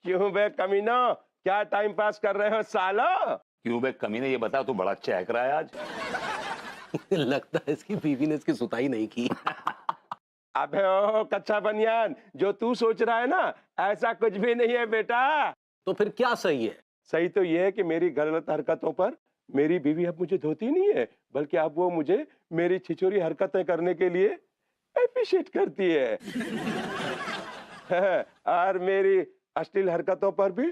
क्यों बे कमीनो, क्या time pass कर रहे हो सालो? क्यों बे कमीने, ये बता, तू बड़ा चहक रहा है आज। लगता है इसकी बीवी ने इसकी सुताई नहीं की। अबे ओ कच्चा बनियान, जो तू सोच रहा है ना, ऐसा कुछ भी नहीं है बेटा। तो फिर क्या सही है? सही तो ये है कि मेरी गलत हरकतों पर मेरी बीवी अब मुझे धोती नहीं है, बल्कि अब वो मुझे मेरी छिछोरी हरकतें करने के लिए अप्रिशिएट करती है। और मेरी अश्लील हरकतों पर भी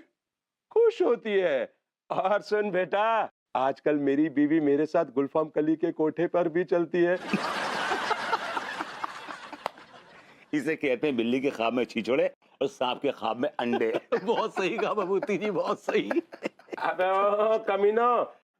खुश होती है। और सुन बेटा, आजकल मेरी बीवी मेरे साथ गुलफाम कली के कोठे पर भी चलती है। इसे कहते हैं बिल्ली के ख्वाब में छिछोड़े और सांप के ख्वाब में अंडे। बहुत सही कहा बबूती जी, बहुत सही। अबे ओ कमीनो,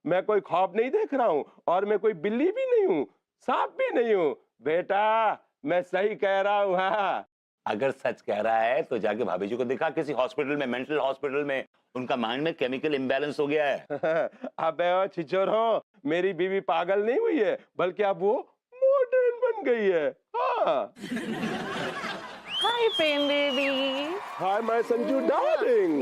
मैं कोई ख्वाब नहीं देख रहा हूँ और मैं कोई बिल्ली भी नहीं हूँ, सांप भी नहीं हूँ बेटा, मैं सही कह रहा हूँ। हाँ, अगर सच कह रहा है तो जाके भाभी जी को दिखा किसी हॉस्पिटल में, मेंटल हॉस्पिटल में। उनका माइंड में केमिकल इम्बैलेंस हो गया है। अबे ओ छिछोरो, मेरी बीवी पागल नहीं हुई है, बल्कि अब वो मॉडर्न बन गई है। हाँ। Hi Prem baby. Hi my Sanju darling.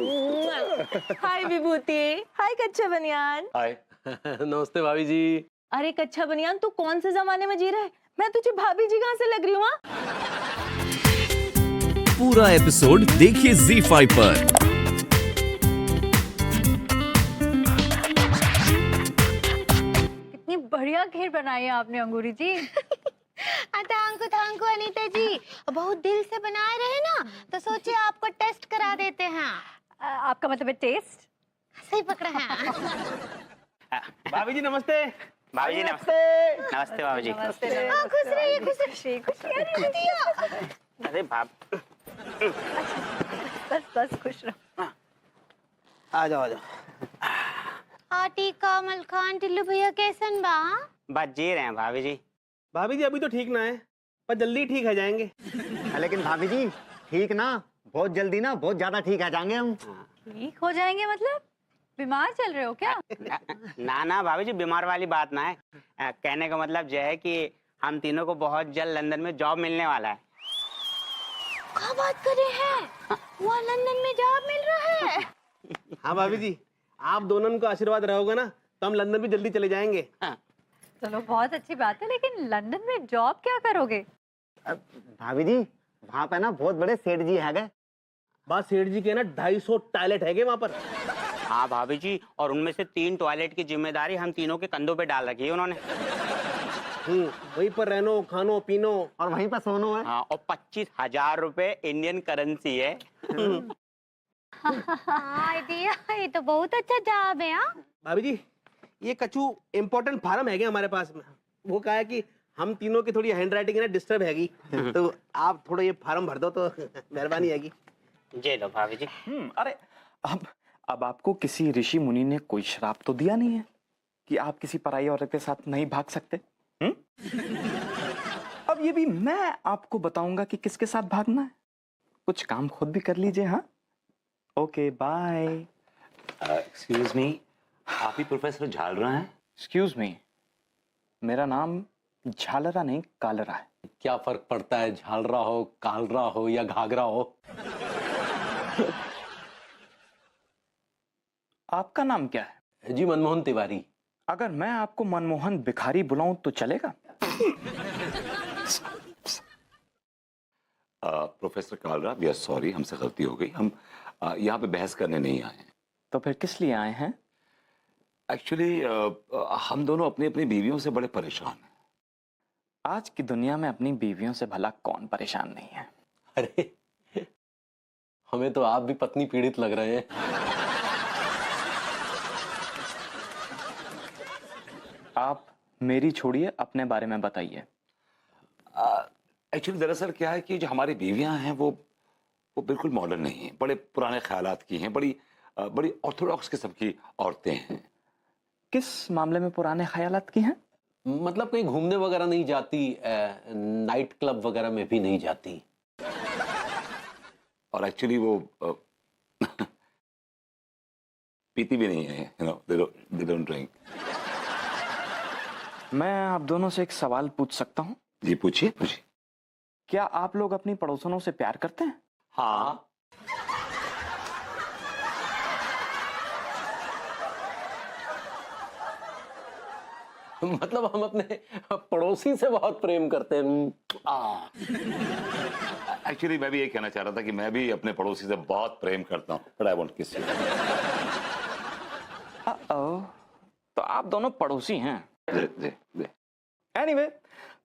Hi Vibhuti. Hi कच्चा बनियान। हाय। नमस्ते भाभी जी। अरे कच्चा बनियान, तू कौन से जमाने में जी रहा है? मैं तुझे भाभी जी कहाँ से लग रही हूँ? पूरा एपिसोड देखिए ZEE5 पर। कितनी बढ़िया खीर बनाई है आपने अंगूरी जी। थैंक यू अनीता जी, बहुत दिल से बनाए रहे ना, तो सोचे आपको टेस्ट करा देते हैं। आपका मतलब है टेस्ट? सही पकड़ा है। भाभी जी नमस्ते। भाभी जी नमस्ते। नमस्ते भाभी जी। हाँ, खुश रहिए, खुश रहिए। अरे भाभ, बस खुश रहो। आ जाओ आ जाओ। आटी कमल खान टिल्लू भैया कैसन बा? बस जी रहे हैं भाभी जी। भाभी जी अभी तो ठीक ना है, पर जल्दी ठीक हो जाएंगे। लेकिन भाभी जी ठीक ना, बहुत जल्दी ना, बहुत ज्यादा ठीक आ जाएंगे हम। ठीक हो जाएंगे मतलब? बीमार चल रहे हो क्या? ना ना भाभी जी, बीमार वाली बात ना है। कहने का मतलब यह है कि हम तीनों को बहुत जल्द लंदन में जॉब मिलने वाला है। क्या बात कर रहे हैं? वहाँ लंदन में जॉब मिल रहा है? हाँ भाभी जी, आप दोनों को आशीर्वाद रहोगे ना, तो हम लंदन भी जल्दी चले जाएंगे। चलो बहुत अच्छी बात है, लेकिन लंदन में जॉब क्या करोगे? भाभी जी वहाँ पे ना बहुत बड़े सेठ जी है। बस सेठ जी के ना 250 टॉयलेट है वहाँ पर। हाँ भाभी जी, और उनमें से 3 टॉयलेट की जिम्मेदारी हम तीनों के कंधों पे डाल रखी है उन्होंने। वहीं पर रहनो, खानो, पीनो और वहीं पर सोनो है। हाँ, और 25,000 रुपए इंडियन करेंसी है। आइडिया, ये तो बहुत अच्छा जॉब है। हाँ भाभी जी, ये कछु इम्पोर्टेंट फार्म है हमारे पास में। वो कहा है कि हम तीनों की थोड़ी हैंड राइटिंग है ना डिस्टर्ब हैगी, तो आप थोड़ा ये फार्म भर दो तो मेहरबानी हैगी। जे लो भाभी जी। अरे अब आपको किसी ऋषि मुनि ने कोई श्राप तो दिया नहीं है कि आप किसी पराई औरत के साथ नहीं भाग सकते? अब ये भी मैं आपको बताऊंगा कि किसके साथ भागना है। कुछ काम खुद भी कर लीजिए। हाँ, ओके बाय। एक्सक्यूज मी, आप ही प्रोफेसर झालरा हैं? एक्सक्यूज मी, मेरा नाम झालरा नहीं कालरा है। क्या फर्क पड़ता है, झालरा हो, कालरा हो या घाघरा हो? आपका नाम क्या है? जी मनमोहन तिवारी। अगर मैं आपको मनमोहन भिखारी बुलाऊं तो चलेगा? Professor Kalra, we are sorry, हमसे गलती हो गई। हम यहाँ पे बहस करने नहीं आए हैं। तो फिर किस लिए आए हैं? एक्चुअली हम दोनों अपनी अपनी बीवियों से बड़े परेशान हैं। आज की दुनिया में अपनी बीवियों से भला कौन परेशान नहीं है? अरे हमें तो आप भी पत्नी पीड़ित लग रहे हैं। आप मेरी छोड़िए, अपने बारे में बताइए। एक्चुअली दरअसल क्या है कि जो हमारी बीवियां हैं वो बिल्कुल मॉडर्न नहीं हैं, बड़े पुराने ख्यालात की हैं, बड़ी ऑर्थोडॉक्स किस्म की औरतें हैं। किस मामले में पुराने ख्यालात की हैं? मतलब कहीं घूमने वगैरह नहीं जाती, नाइट क्लब वगैरह में भी नहीं जाती। और एक्चुअली वो पीती भी नहीं है, you know, they don't drink. मैं आप दोनों से एक सवाल पूछ सकता हूँ? जी पूछिए पूछिए। क्या आप लोग अपनी पड़ोसनों से प्यार करते हैं? हाँ। मतलब हम अपने पड़ोसी से बहुत प्रेम करते हैं। एक्चुअली मैं भी ये कहना चाह रहा था कि मैं भी अपने पड़ोसी से बहुत प्रेम करता हूँ, बट आई वांट किस यू। तो आप दोनों पड़ोसी हैं। दे, दे, दे। एनीवे,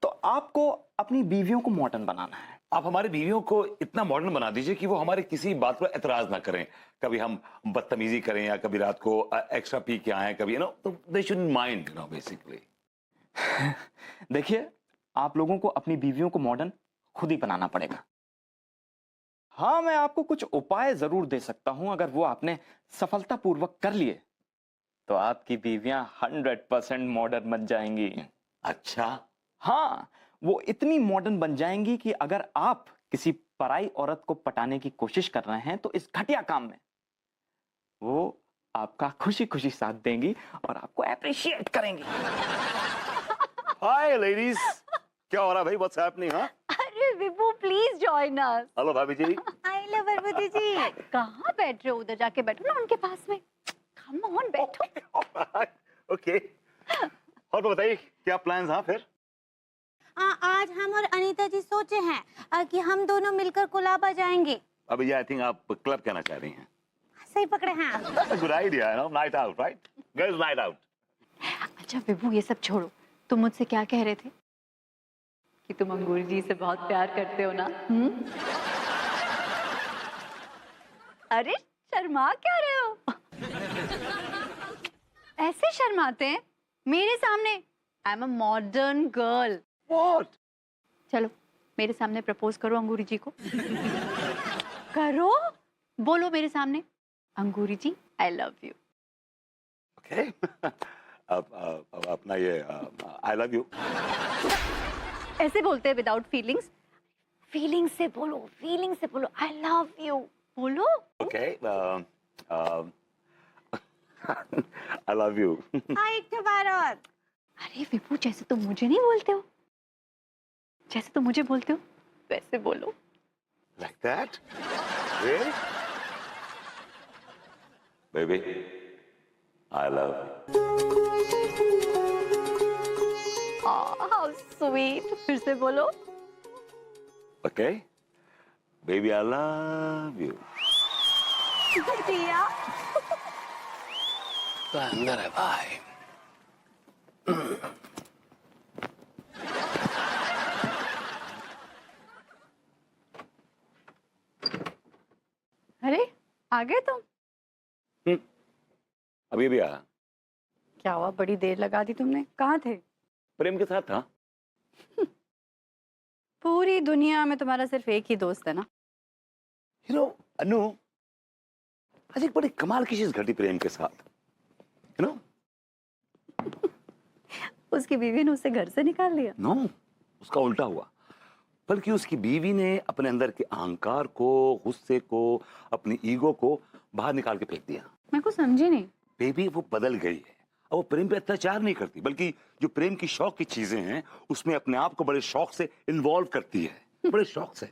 तो आपको अपनी बीवियों को मॉडर्न बनाना है। आप हमारी बीवियों को इतना मॉडर्न बना दीजिए कि वो हमारे किसी बात पर एतराज ना करें। कभी हम बदतमीजी करें या कभी रात को एक्स्ट्रा पी के आए कभी, तो दे शुडंट माइंड, बेसिकली। देखिए, आप लोगों को अपनी बीवियों को मॉडर्न खुद ही बनाना पड़ेगा। हाँ, मैं आपको कुछ उपाय जरूर दे सकता हूं। अगर वो आपने सफलतापूर्वक कर लिए तो आपकी बीवियां 100% मॉडर्न बन जाएंगी। अच्छा, हाँ, वो इतनी मॉडर्न बन जाएंगी कि अगर आप किसी पराई औरत को पटाने की कोशिश कर रहे हैं तो इस घटिया काम में वो आपका खुशी खुशी साथ देंगी और आपको अप्रिशिएट करेंगी। हाय लेडीज, क्या हो रहा है भाई? What's happening? हाँ, अरे विभू प्लीज जॉइन अस। हेलो भाभी जी। आई लव बुद्धि जी। कहाँ बैठ रहे हो? उधर जाके बैठो ना उनके पास में। कम ऑन बैठो। ओके, और तो बताइए क्या प्लान्स? हाँ, फिर आज हम और अनीता जी सोचे हैं कि हम दोनों मिलकर कोलाबा जाएंगे। अभी आई थिंक आप क्लब कहना चाह रही हैं। सही पकड़े हैं। Good idea, night out, right? Girls night out. अच्छा विभू, ये सब छोड़ो, तुम मुझसे क्या कह रहे थे? कि तुम अंगूर जी से बहुत प्यार करते हो ना? अरे शर्मा क्या रहे हो? ऐसे शर्माते हैं मेरे सामने? I am a modern girl. What? चलो मेरे सामने प्रपोज करो अंगूरी जी को। करो, बोलो मेरे सामने, अंगूरी जी आई लव यू। ओके, अब अपना ये आई लव यू ऐसे बोलते हैं विदाउट फीलिंग्स। फीलिंग से बोलो, फीलिंग से बोलो, आई लव यू बोलो। Okay, I love you. एक बार और। अरे विभू, जैसे तुम मुझे नहीं बोलते हो, जैसे तुम मुझे बोलते हो वैसे बोलो। Like that? Really? Baby, I love you. how sweet। फिर से बोलो। Okay? Baby, I love you. दिया। तो अंदर है भाई। अरे आ गए तुम? अभी भी आया। क्या हुआ, बड़ी देर लगा दी तुमने? कहाँ थे? प्रेम के साथ था। पूरी दुनिया में तुम्हारा सिर्फ एक ही दोस्त है ना? अनु, आज एक बड़ी कमाल की चीज घटी प्रेम के साथ। उसकी बीवी ने उसे घर से निकाल लिया? नो, उसका उल्टा हुआ। बल्कि उसकी बीवी ने अपने अंदर के अहंकार को, गुस्से को, अपनी ईगो को बाहर निकाल के फेंक दिया। मैं कुछ समझी नहीं। बेबी, वो बदल गई है। अब वो प्रेम पे अत्याचार नहीं करती, बल्कि जो प्रेम की शौक की चीजें हैं उसमें अपने आप को बड़े शौक से इन्वॉल्व करती है, बड़े शौक से।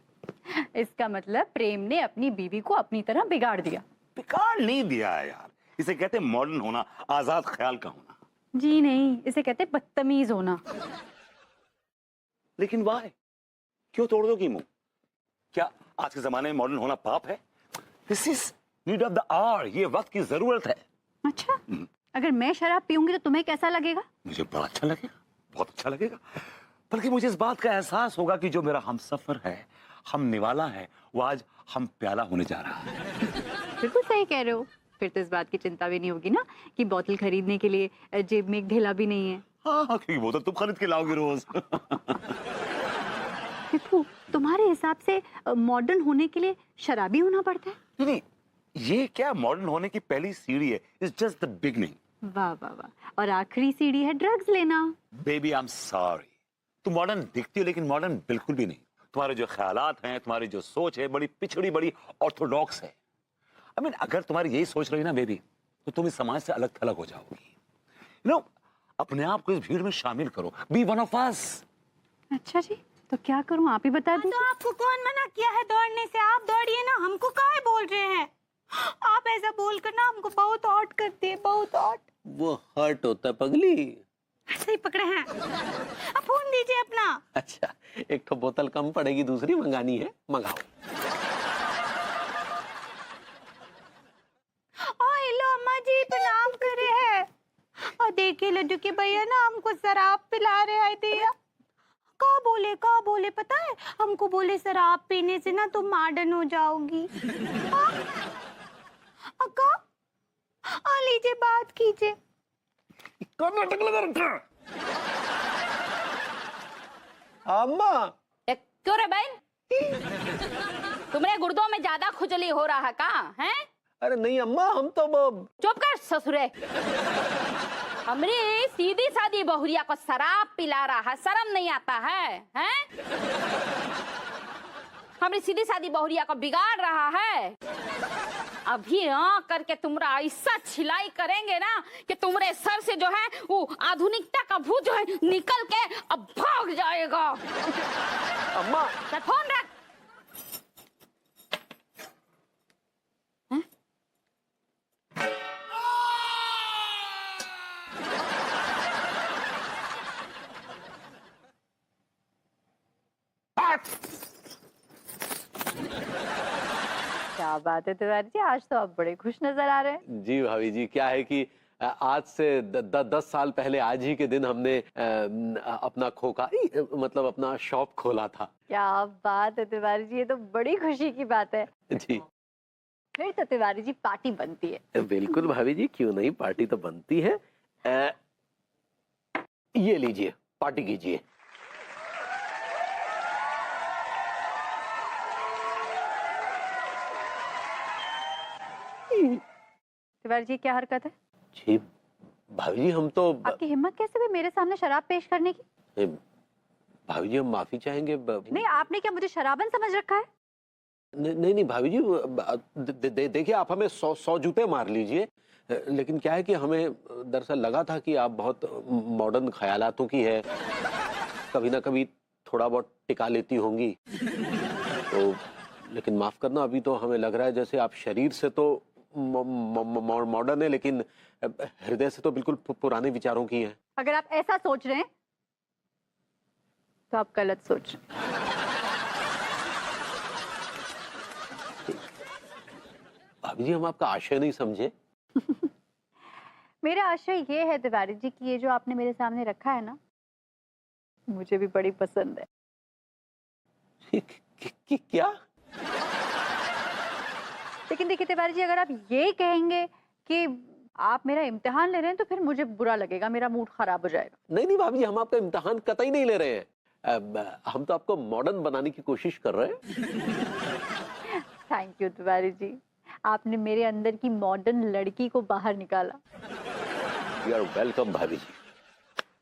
इसका मतलब प्रेम ने अपनी बीवी को अपनी तरह बिगाड़ दिया? बिगाड़ नहीं दिया है यार, इसे कहते हैं मॉडर्न होना, आजाद ख्याल का होना। जी नहीं, इसे कहते हैं बदतमीज होना। लेकिन वाह, क्यों तोड़ दोगी मुंह? क्या आज के जमाने में मॉडर्न होना पाप है? This is need of the hour, ये वक्त की जरूरत है। अच्छा, अगर मैं शराब पीऊंगी तो तुम्हें कैसा लगेगा? मुझे बड़ा अच्छा लगेगा, बहुत अच्छा लगेगा। बल्कि मुझे इस बात का एहसास होगा कि जो मेरा हमसफर है, हम निवाला है, वो आज हम प्याला होने जा रहा है। बिल्कुल सही कह रहे हो। फिर तो इस बात की चिंता भी नहीं होगी ना कि बोतल खरीदने के लिए जेब में एक ढेला भी नहीं है। हाँ, क्योंकि बोतल तुम खरीद के लाओगे रोज। तुम्हारे हिसाब से मॉडर्न होने के लिए शराबी होना पड़ता है? नहीं, ये क्या मॉडर्न होने की पहली सीढ़ी है, इट्स जस्ट द बिगनिंग। वाह वाह वाह, और आखिरी सीढ़ी है ड्रग्स लेना। बेबी, आई एम सॉरी, तुम मॉडर्न दिखती हो लेकिन मॉडर्न बिल्कुल भी नहीं। तुम्हारे जो ख्यालात हैं, तुम्हारी जो सोच है, बड़ी पिछड़ी, बड़ी ऑर्थोडॉक्स है। I mean, अगर तुम्हारी यही सोच रही ना बेबी, तो तुम इस समाज से अलग थलग हो जाओगी। अपने आप को इस भीड़ में शामिल करो, बी वन ऑफ अस। अच्छा जी, तो क्या करूं, आप ही बता दीजिए। तो आपको कौन मना किया है दौड़ने से? आप दौड़िए ना, हमको काहे बोल रहे हैं? आप ऐसा बोलकर ना हमको बहुत हॉट करती है, बहुत हॉट। वो हर्ट होता है पगली, सही पकड़े हैं। अब फोन दीजिए अपना। अच्छा, एक तो बोतल कम पड़ेगी, दूसरी मंगानी है, मंगाओ। हेलो अम्मा जी, प्रणाम करे है। और देखिए लड्डू के भैया ना हमको शराब पिला रहे हैं दिया। का बोले पता है, हमको बोले शराब पीने से ना तुम मॉडर्न हो जाओगी। अक्का आ लीजिए, बात कीजिए। कर्नाटक लगा रखा। अम्मा क्यों रे बहन, तुम्हारे गुर्दों में ज्यादा खुजली हो रहा का है? अरे नहीं अम्मा, हम तो चुप कर ससुरे। हमरी सीधी सादी बहुरिया को शराब पिला रहा है, शर्म नहीं आता है? हैं? हमरी सीधी सादी बहुरिया को बिगाड़ रहा है। अभी करके तुम्हारा ऐसा छिलाई करेंगे ना कि तुम्हारे सर से जो है वो आधुनिकता का भूत जो है निकल के अब भाग जाएगा। अम्मा चल फोन रख। क्या बात है तिवारी जी, आज तो आप बड़े खुश नजर आ रहे हैं। जी भाभी जी, क्या है कि आज से 10 साल पहले आज ही के दिन हमने अपना मतलब अपना शॉप खोला था। क्या बात है तिवारी जी, ये तो बड़ी खुशी की बात है। जी फिर तो तिवारी जी पार्टी बनती है। बिल्कुल भाभी जी, क्यों नहीं, पार्टी तो बनती है। ये लीजिए, पार्टी कीजिए। तिवारी जी क्या हरकत है? जी भाभी जी, हम तो आपकी हिम्मत कैसे हुई मेरे सामने शराब पेश करने की? भाभी जी हम माफी चाहेंगे। नहीं, आपने क्या मुझे शराबन समझ रखा है? नहीं भाभी जी, देखिए आप हमें 100 जूते मार लीजिए, लेकिन क्या है कि हमें दरअसल लगा था कि आप बहुत मॉडर्न ख्यालातों की है, कभी ना कभी थोड़ा बहुत टिका लेती होंगी तो, लेकिन माफ करना, अभी तो हमें लग रहा है जैसे आप शरीर से तो मॉडर्न है, लेकिन हृदय से तो बिल्कुल पुराने विचारों की हैं। अगर आप ऐसा सोच रहे हैं तो आप गलत सोच रहे हैं। भाभी जी हम आपका आशय नहीं समझे। मेरा आशय ये है तिवारी जी कि ये जो आपने मेरे सामने रखा है ना, मुझे भी बड़ी पसंद है। क्या? लेकिन देखिए तिवारी जी, अगर आप ये कहेंगे कि आप मेरा इम्तिहान ले रहे हैं तो फिर मुझे बुरा लगेगा, मेरा मूड खराब हो जाएगा। नहीं भाभी जी, हम आपका इम्तिहान कतई नहीं ले रहे हैं। हम तो आपको मॉडर्न बनाने की कोशिश कर रहे हैं। थैंक यू तिवारी जी, आपने मेरे अंदर की मॉडर्न लड़की को बाहर निकाला। यू आर वेलकम भाभी जी।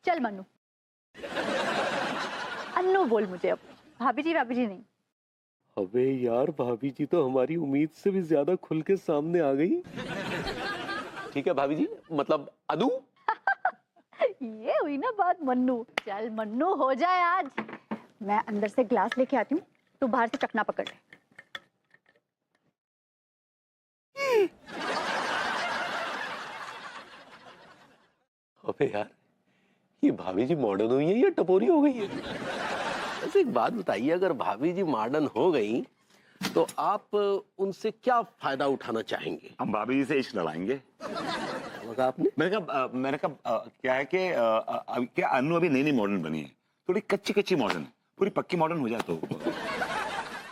चल मन्नू, अन्नू बोल मुझे अब, भाभी जी नहीं। अबे यार, भाभी जी तो हमारी उम्मीद से भी ज्यादा खुल के सामने आ गई। ठीक है भाभी जी, मतलब अनु। ये हुई ना बात मन्नू। चल मन्नू, हो जाए आज। मैं अंदर से ग्लास लेके आती हूँ, तू बाहर से चखना पकड़ ले। अबे यार, ये भाभी जी मॉडर्न हुई है या टपोरी हो गई है? ऐसे एक बात बताइए, अगर भाभी जी मॉडर्न हो गई तो आप उनसे क्या फायदा उठाना चाहेंगे? हम भाभी जी से इश्क लड़ाएंगे। आपने? मैंने कहा क्या है कि क्या अनु अभी नई मॉडर्न बनी है, थोड़ी कच्ची मॉडर्न है, पूरी पक्की मॉडर्न हो जाए तो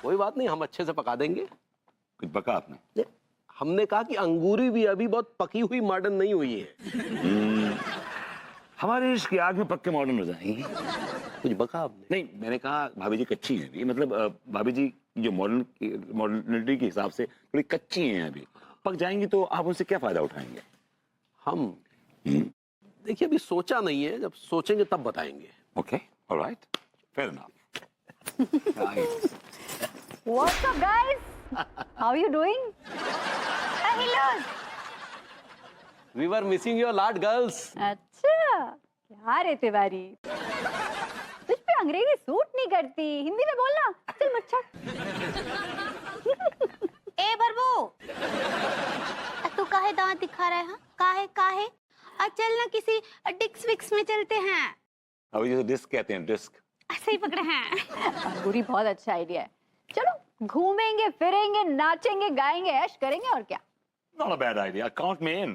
कोई बात नहीं, हम अच्छे से पका देंगे। कुछ पका आपने? हमने कहा कि अंगूरी भी अभी बहुत पकी हुई मॉडर्न नहीं हुई है। हमारे इश्क की आग में पक्के मॉडर्न हो जाएंगी। कुछ बका आपने? नहीं, मैंने कहा भाभी जी कच्ची हैं अभी, मतलब भाभी जी जो मॉडर्निटी के हिसाब से थोड़ी कच्ची हैं अभी, पक जाएंगी तो आप उनसे क्या फायदा उठाएंगे? हम देखिए अभी सोचा नहीं है, जब सोचेंगे तब बताएंगे। Okay, alright, fair enough. What's up guys? How are you doing? Hello. We were missing your lot, girls. अच्छा, क्या रे तिवारी, तुझ पे अंग्रेजी सूट नहीं करती, हिंदी में बोलना। चल मच्छर। ए बरबू, तू काहे दांत दिखा रहा है? काहे? चल ना किसी डिक्स विक्स में चलते हैं। अभी जैसे डिस्क कहते हैं, डिस्क। सही पकड़े हैं। अंगूरी बहुत अच्छा आइडिया है। चलो घूमेंगे फिरेंगे नाचेंगे गाएंगे ऐश करेंगे और क्या। Not a bad idea. Count me in.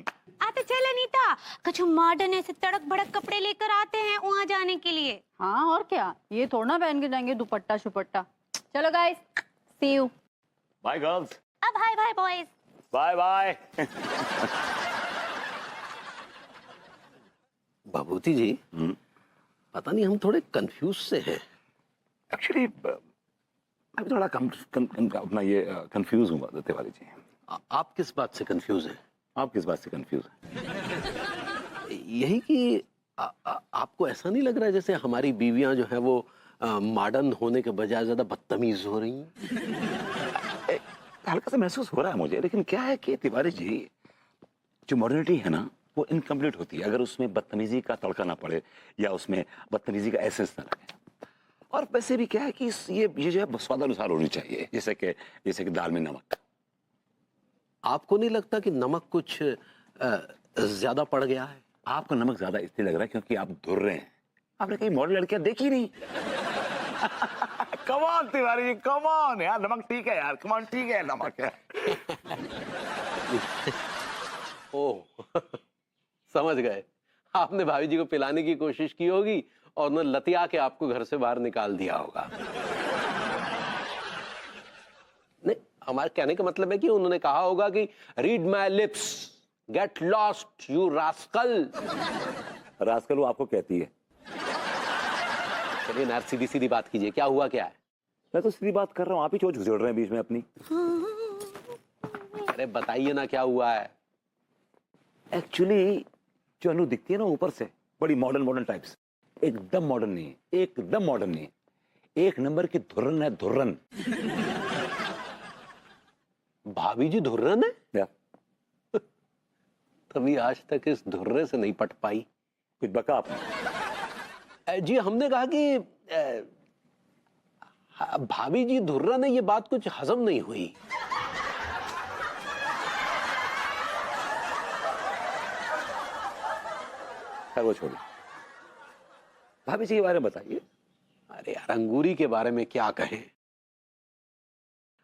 तो चल अनीता, कुछ मॉडर्न ऐसे तड़क भड़क कपड़े लेकर आते हैं वहाँ जाने के लिए। हाँ और क्या, ये थोड़ा ना पहन के जाएंगे दुपट्टा शुपट्टा। चलो guys, see you. Bye girls. अब hi bye boys. Bye bye. Bhabhuti ji, पता नहीं हम थोड़े कंफ्यूज से हैं। Actually, मैं थोड़ा अपना ये कंफ्यूज हूँ तिवारी जी। आप किस बात से कंफ्यूज हैं? आप किस बात से कंफ्यूज हैं? यही कि आपको ऐसा नहीं लग रहा है जैसे हमारी बीवियां जो है वो मॉडर्न होने के बजाय ज्यादा बदतमीज हो रही हैं? हल्का सा महसूस हो रहा है मुझे, लेकिन क्या है कि तिवारी जी, जो मॉडर्निटी है ना वो इनकम्प्लीट होती है अगर उसमें बदतमीजी का तड़का ना पड़े या उसमें बदतमीजी का एसेंस ना लगे। और वैसे भी क्या है कि ये जो है स्वादानुसार होनी चाहिए, जैसे कि दाल में नमक। आपको नहीं लगता कि नमक कुछ ज्यादा पड़ गया है? आपको नमक ज्यादा इसलिए लग रहा है क्योंकि आप धुर रहे हैं। आपने कहीं मॉडल लड़कियां देखी नहीं? Come on Tiwari ji, come on यार, नमक ठीक है यार, कम ऑन, ठीक है नमक है। ओह समझ गए, आपने भाभी जी को पिलाने की कोशिश की होगी और उन्होंने लतिया के आपको घर से बाहर निकाल दिया होगा। नहीं, हमारे कहने का मतलब है कि उन्होंने कहा होगा कि read my lips, get lost you rascal. Rascal वो आपको कहती है। चलिए ना, सीधी सीधी बात कीजिए, क्या हुआ क्या है? मैं तो सीधी बात कर रहा हूँ, आप ही चोट घुसेड़ रहे हैं बीच में अपनी। अरे बताइए ना क्या हुआ है। एक्चुअली जो अनु दिखती है ना ऊपर से बड़ी मॉडर्न टाइप्स, एकदम मॉडर्न नहीं है, एकदम मॉडर्न नहीं है, एक नंबर की धुर्रन है, धुर्रन। भाभी जी धुर्रन है? या तभी आज तक इस धुर्रे से नहीं पट पाई। कुछ बका आपने? जी हमने कहा कि भाभी जी धुर्रन है, ये बात कुछ हजम नहीं हुई। वो छोड़िए, भाभी जी के बारे में बताइए। अरे यार, अंगूरी के बारे में क्या कहें,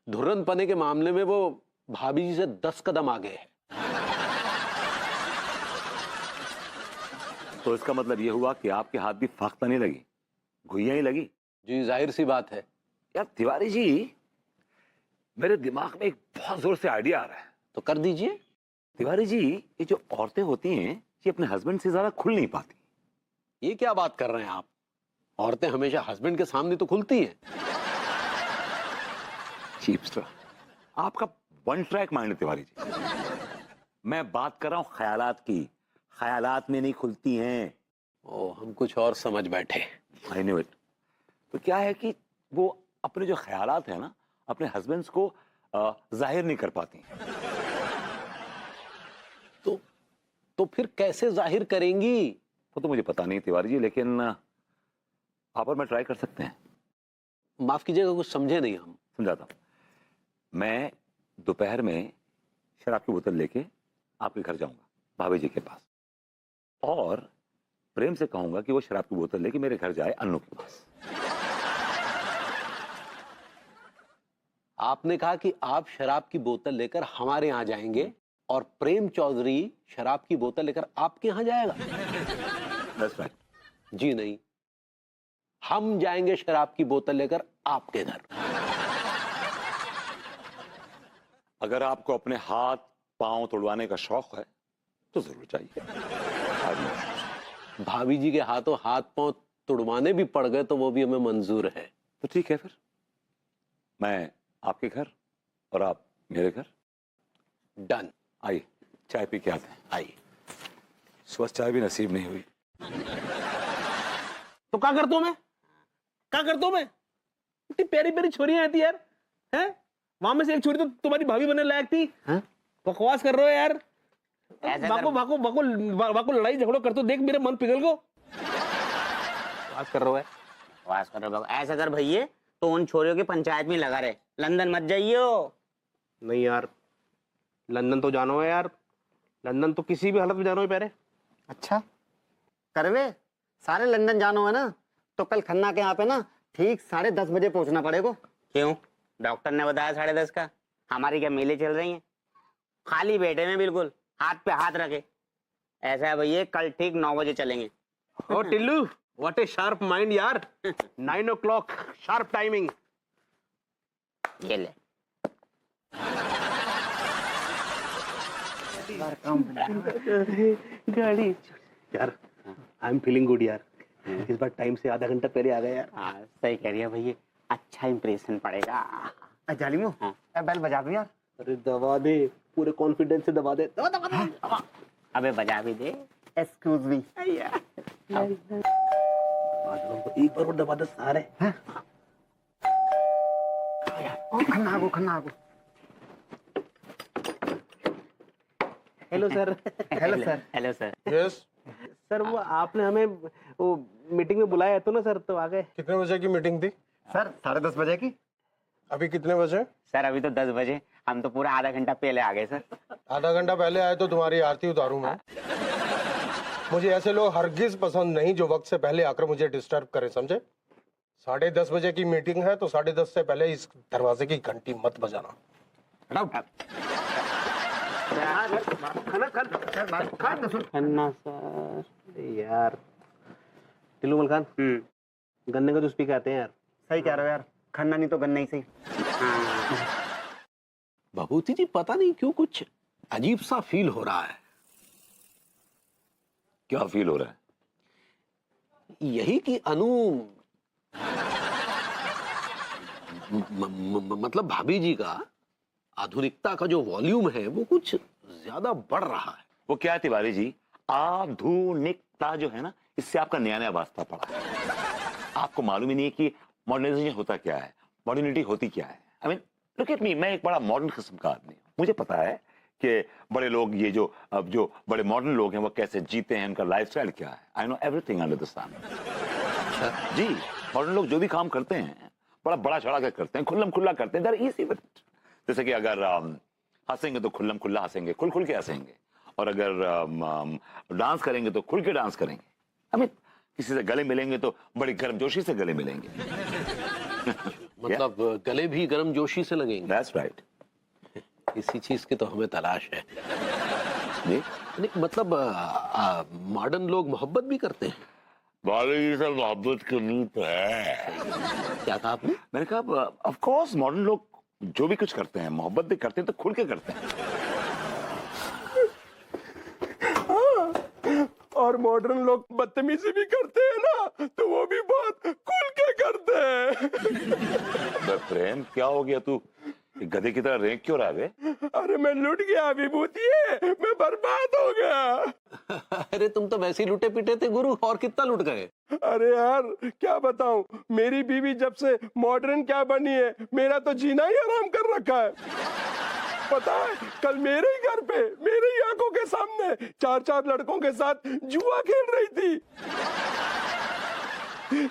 धुर्रन पने के मामले में वो भाभी जी से 10 कदम आगे है। तो इसका मतलब ये हुआ कि आपके हाथ भी फाख्ता नहीं लगी, घुइयां ही लगी। जी जाहिर सी बात है। यार तिवारी जी, मेरे दिमाग में एक बहुत जोर से आइडिया आ रहा है। तो कर दीजिए। तिवारी जी, ये जो औरतें होती हैं ये अपने हस्बैंड से ज्यादा खुल नहीं पाती। ये क्या बात कर रहे हैं आप? औरतें हमेशा हस्बैंड के सामने तो खुलती हैं। चीपस्टर, आपका वन ट्रैक माइंड है तिवारी जी। मैं बात कर रहा हूं ख्यालात की, ख्यालात में नहीं खुलती हैं। ओ, हम कुछ और समझ बैठे। I know it. तो क्या है कि वो अपने जो ख्यालात है ना अपने हस्बैंड्स को जाहिर नहीं कर पाती। तो फिर कैसे जाहिर करेंगी? वो तो मुझे पता नहीं तिवारी जी, लेकिन आप और मैं ट्राई कर सकते हैं। माफ कीजिएगा, कुछ समझे नहीं हम। समझाता हूं। मैं दोपहर में शराब की बोतल लेके आपके घर जाऊंगा, भाभी जी के पास, और प्रेम से कहूंगा कि वो शराब की बोतल लेके मेरे घर जाए अन्नू के पास। आपने कहा कि आप शराब की बोतल लेकर हमारे यहाँ जाएंगे और प्रेम चौधरी शराब की बोतल लेकर आपके यहाँ जाएगा? That's right. जी नहीं, हम जाएंगे शराब की बोतल लेकर आपके घर। अगर आपको अपने हाथ पांव तोड़वाने का शौक है तो जरूर चाहिए। भाभी जी के हाथों हाथ पांव तुड़वाने भी पड़ गए तो वो भी हमें मंजूर है। तो ठीक है, फिर मैं आपके घर और आप मेरे घर। डन। आइए चाय पी के आते हैं। आइए। सुबह चाय भी नसीब नहीं हुई। तो क्या करता हूं मैं? क्या करता हूं मैं? इतनी प्यारी प्यारी छोरियां आती यार, हैं? वहां में से एक छोरी तो तुम्हारी भाभी बनने लायक थी। बकवास कर रहे हो यार। बाको लड़ाई झगड़ो करते देख मेरे मन पिघल गो। बकवास कर रहे हो, बकवास कर रहे हो। ऐसा कर भैया, तो उन छोरियों की पंचायत में लगा रहे, लंदन मत जाइयो। नहीं यार, लंदन तो जानो है यार, लंदन तो किसी भी हालत में जानो है। पहले अच्छा करवे, सारे लंदन जानो है ना, तो कल खन्ना के यहाँ पे ना ठीक 10:30 बजे पहुंचना पड़ेगा। क्यों? डॉक्टर ने बताया 10:30 का। हमारी क्या मेले चल रही हैं? खाली बैठे में बिल्कुल हाथ पे हाथ रखे। ऐसा है भैया, कल ठीक 9 बजे चलेंगे। Oh Tillu, what a sharp mind यार। 9 o'clock शार्प टाइमिंग। ये ले। गाड़ी यार, आई एम फीलिंग गुड यार। इस बार टाइम से आधा घंटा पहले आ गया यार। हाँ सही कह रही है भैया, अच्छा इंप्रेशन पड़ेगा। जालिमो, बेल बजा दो यार। अरे दबा दे, पूरे कॉन्फिडेंस से दबा दे। दबा। अबे बजा भी दे। Excuse me. एक बार और दबा दे सारे। खन्ना को। Hello sir. Hello sir. Hello sir. Yes, sir वो आपने हमें वो मीटिंग में बुलाया तो ना सर, तो आ गए। कितने बजे की मीटिंग थी? सर 10:30 बजे की। अभी कितने बजे? सर अभी तो 10 बजे, हम तो पूरा आधा घंटा पहले आ गए सर। आधा घंटा पहले आए तो तुम्हारी आरती उतारूं मैं? मुझे ऐसे लोग हरगिज पसंद नहीं जो वक्त से पहले आकर मुझे डिस्टर्ब करें, समझे? 10:30 बजे की मीटिंग है तो 10:30 से पहले इस दरवाजे की घंटी मत बजाना। खन्ना सर। यार टिल्लू मलकान, गन्ने का जूस पी के आते हैं यार। सही कह रहे हो यार, खन्ना नहीं तो गन्ना ही सही। भभूति जी पता नहीं क्यों कुछ अजीब सा फील हो रहा है। क्या फील हो रहा है? यही कि अनु मतलब भाभी जी का आधुनिकता का जो वॉल्यूम है वो कुछ ज्यादा बढ़ रहा है। वो क्या है तिवारी जी, आधुनिकता जो है ना, इससे आपका नया नया वास्ता पड़ा है। आपको मालूम ही नहीं है कि मॉडर्नाइजेशन होता क्या है, मॉडर्निटी होती क्या है। I mean look at me, मैं एक बड़ा मॉडर्न किस्म का आदमी हूँ। मुझे पता है कि बड़े लोग, ये जो अब जो बड़े मॉडर्न लोग हैं वो कैसे जीते हैं, उनका लाइफस्टाइल क्या है। I know everything under the sun. जी, मॉडर्न लोग जो भी काम करते हैं बड़ा बड़ा चढ़ा कर करते हैं, खुल्लम खुल्ला करते हैं। दर इजी विद इट। जैसे कि अगर हंसेंगे तो खुल्लम खुल्ला हंसेंगे, खुल खुल के हंसेंगे, और अगर डांस करेंगे तो खुल के डांस करेंगे। आई मीन किसी से गले मिलेंगे तो बड़ी गर्मजोशी से गले मिलेंगे। मतलब गले भी गर्मजोशी से लगेंगे। That's right. इसी चीज की तो हमें तलाश है। जी नहीं, मतलब मॉडर्न लोग मोहब्बत भी करते हैं। मोहब्बत करनी तो है। क्या कहा आपने? मैंने कहा ऑफ कोर्स मॉडर्न लोग जो भी कुछ करते हैं मोहब्बत भी करते हैं, तो खुल के करते हैं। और मॉडर्न लोग बदतमीजी भी करते हैं ना, तो वो भी बहुत खुल के करते हैं। प्रेम क्या हो गया, तू गधे की तरह रेंक क्यों रहा है? अरे मैं लुट गया विभूति, मैं बर्बाद हो गया। अरे तुम तो वैसे ही लुटे पिटे थे गुरु, और कितना लुट गए। अरे यार क्या बताऊं, मेरी बीवी जब से मॉडर्न क्या बनी है, मेरा तो जीना ही हराम कर रखा है। पता है कल मेरे ही घर पे, मेरे ही आंखों के सामने 4 लड़कों के साथ जुआ खेल रही थी,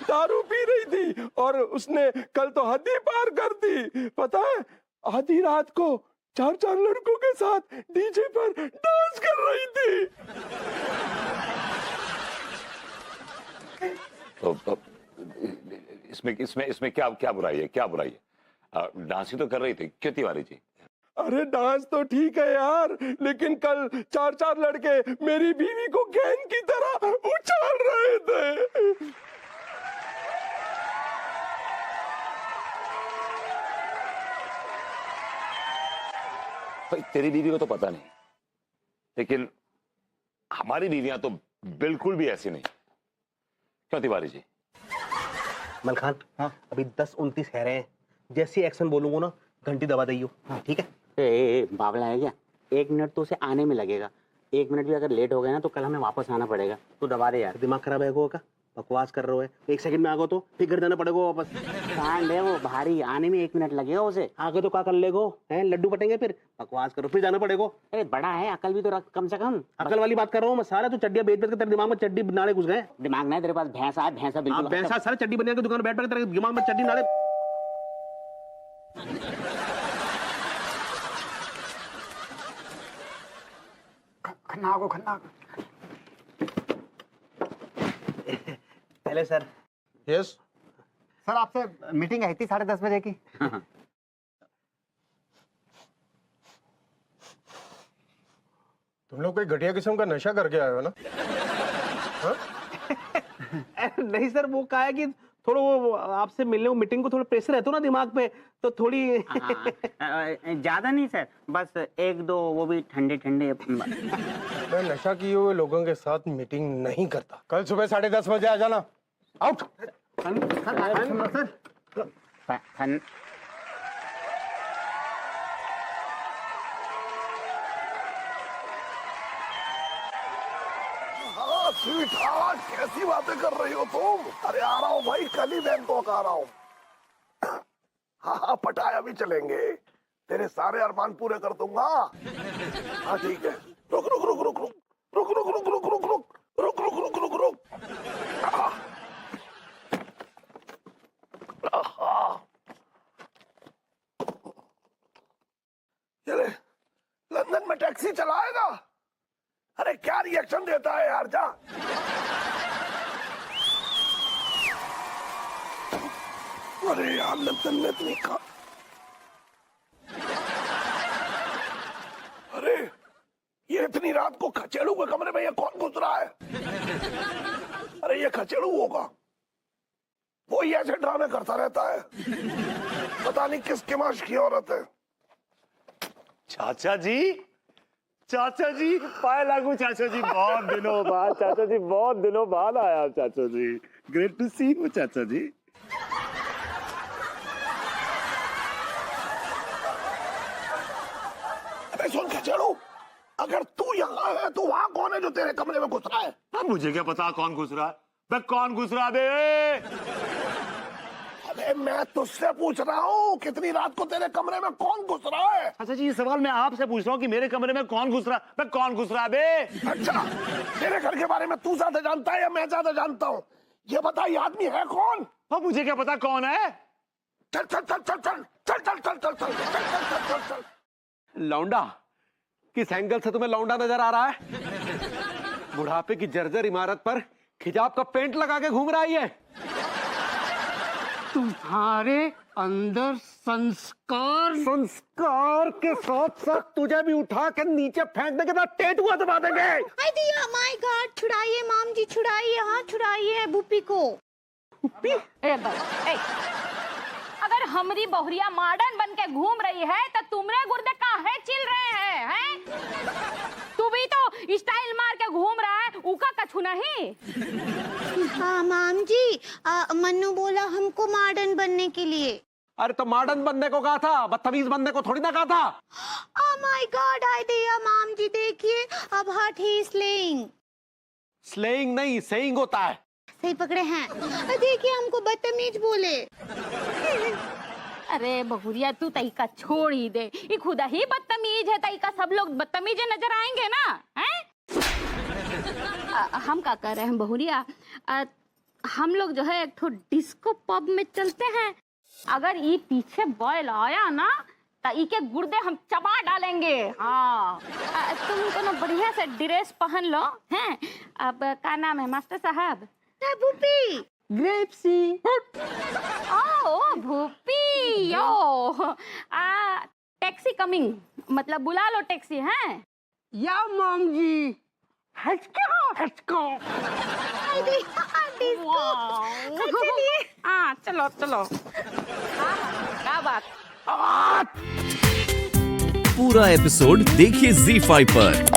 दारू पी रही थी, और उसने कल तो हद ही पार कर दी। पता है आधी रात को 4 लड़कों के साथ डीजे पर डांस कर रही थी। तो इसमें इसमें इसमें क्या क्या बुराई है, क्या बुराई है? डांस ही तो कर रही थी। क्यों तिवारी जी? अरे डांस तो ठीक है यार, लेकिन कल 4 लड़के मेरी बीवी को गेंद की तरह उछाल रहे थे। तेरी बीवी को तो पता नहीं, लेकिन हमारी बीवियां तो बिल्कुल भी ऐसी नहीं। क्यों तिवारी जी? मलखान, हाँ? अभी 10:29 है रहे हैं, जैसे एक्शन बोलूंगा ना घंटी दबा दियो। हाँ ठीक है। बावला है क्या? 1 मिनट तो उसे आने में लगेगा। 1 मिनट भी अगर लेट हो गया ना तो कल हमें वापस आना पड़ेगा। तू दबा दे यार। दिमाग खराब है गो का, बकवास कर रहे हो है। 1 सेकंड में आ गो तो फिर घर जाना पड़ेगा वापस। कांड है वो भारी, आने में 1 मिनट लगेगा उसे। आगे तो क्या कर लेगो हैं, लड्डू बटेंगे, फिर बकवास करो, फिर जाना पड़ेगा। अरे बड़ा है, अकल भी तो रख कम से कम। अकल वाली बात कर रहा हूँ मैं। सारा तो चड्डियां बेच बेच के तेरे दिमाग में चड्डी नाड़े घुस गए। दिमाग नहीं तेरे पास? भैंसा है, भैंसा बिल्कुल। भैंसा सारे चड्डी बनिया की दुकान में बैठ बैठ तेरे दिमाग में चड्डी नाड़े। खन्ना को हेलो सर। यस सर आपसे मीटिंग आई थी 10:30 बजे की। तुम लोग कोई घटिया किस्म का नशा करके आए हो ना? नहीं सर, वो कहा है कि थोड़ा वो आपसे मिलने को मीटिंग को थोड़ा प्रेशर रहता ना दिमाग पे, तो थोड़ी ज्यादा नहीं सर, बस 1-2 वो भी ठंडे ठंडे। मैं नशा किए हुए लोगों के साथ मीटिंग नहीं करता। कल सुबह 10:30 बजे आ जाना। आउट। स्वीटहार्ट, कैसी बातें कर रही हो तुम? अरे आ रहा हूँ भाई, कल ही बैंकॉक आ रहा हूँ। हाँ, पटाया भी चलेंगे, तेरे सारे अरमान पूरे कर दूंगा। हाँ ठीक है। रुक रुक रुक रुक रुक रुक रुक रुक रुक रुक रुक रुक रुक रुक रुक रुक। चले, लंदन में टैक्सी चलाएगा? अरे क्या रिएक्शन देता है यार, जा। अरे यार लंदन में इतनी का, अरे ये इतनी रात को खचेड़ू के कमरे में ये कौन घुस रहा है? अरे ये खचेड़ू होगा, वो ही ऐसे ड्रामे करता रहता है, पता नहीं किस किमाश की औरत है। चाचा जी, चाचा जी, पाए लागू चाचा जी, बहुत दिनों बाद चाचा जी, बहुत दिनों बाद आया चाचा जी। ग्रेट टू सी यू चाचा जी। अबे सुन खचेड़ू, अगर तू यहाँ है तो वहाँ कौन है जो तेरे कमरे में घुस रहा है? अब मुझे क्या पता कौन घुस रहा है? मैं कौन घुस रहा बे? अबे मैं तुझसे पूछ रहा हूँ, कितनी रात को तेरे कमरे में कौन घुस रहा है? अच्छा जी, ये सवाल मैं आपसे पूछ रहा हूँ कि मेरे कमरे में कौन घुस रहा है? मैं कौन घुस रहा बे? अच्छा, तेरे घर के बारे में तू ज्यादा जानता है या मैं ज्यादा जानता हूँ? ये बता, ये आदमी है कौन? अब मुझे क्या पता कौन है? चल चल चल चल चल चल चल चल चल चल चल चल चल चल। लौंडा, किस एंगल से तुम्हें लौंडा नजर आ रहा है? बुढ़ापे की जर्जर इमारत पर खिजाब का पेंट लगा के घूम रहा है ये। तुम्हारे अंदर संस्कार के साथ साथ तुझे भी उठा के नीचे फेंकने के बाद टेटुआ दबा देंगे। आई दिया, माय गॉड, छुड़ाइए माम जी, छुड़ाइए, हाँ छुड़ाइए बुप्पी को। बुप्पी? अगर हमारी बहुरिया मॉडर्न बन के घूम रही है तो तुमरे गुर्दे काहे चिल रहे हैं? तू भी तो स्टाइल मार के घूम रहा है, उका कछु नहीं। हाँ माम जी, मन्नू बोला हमको मॉडर्न बनने के लिए। अरे तो मॉडर्न बनने को कहा था, बदतमीज बनने को थोड़ी ना कहा था। ओह माय गॉड, आई दिया माम जी, देखिए अब हट ही स्लेइंग। स्लेइंग नहीं, सेइंग होता है। सही पकड़े हैं। देखिए हमको बदतमीज बोले। अरे बहुरिया, तू तरीका छोड़ ही दे, ये खुदा ही बदतमीज है, तरीका सब लोग बदतमीज नजर आएंगे ना, हैं? हम क्या कर रहे हैं बहुरिया, हम लोग जो है एक तो डिस्को पब में चलते हैं। अगर ये पीछे बॉयल आया ना तो इके गुर्दे हम चबा डालेंगे। हाँ, तुम तो ना बढ़िया से ड्रेस पहन लो, हैं? अब क्या नाम है मास्टर साहब? भूपी। ग्रेप्सी। ओ भूपी, यो टैक्सी कमिंग, मतलब बुला लो टैक्सी, हैं? या मॉम जी, हटको। हाँ चलो चलो। क्या बात? पूरा एपिसोड देखिए ZEE5 पर।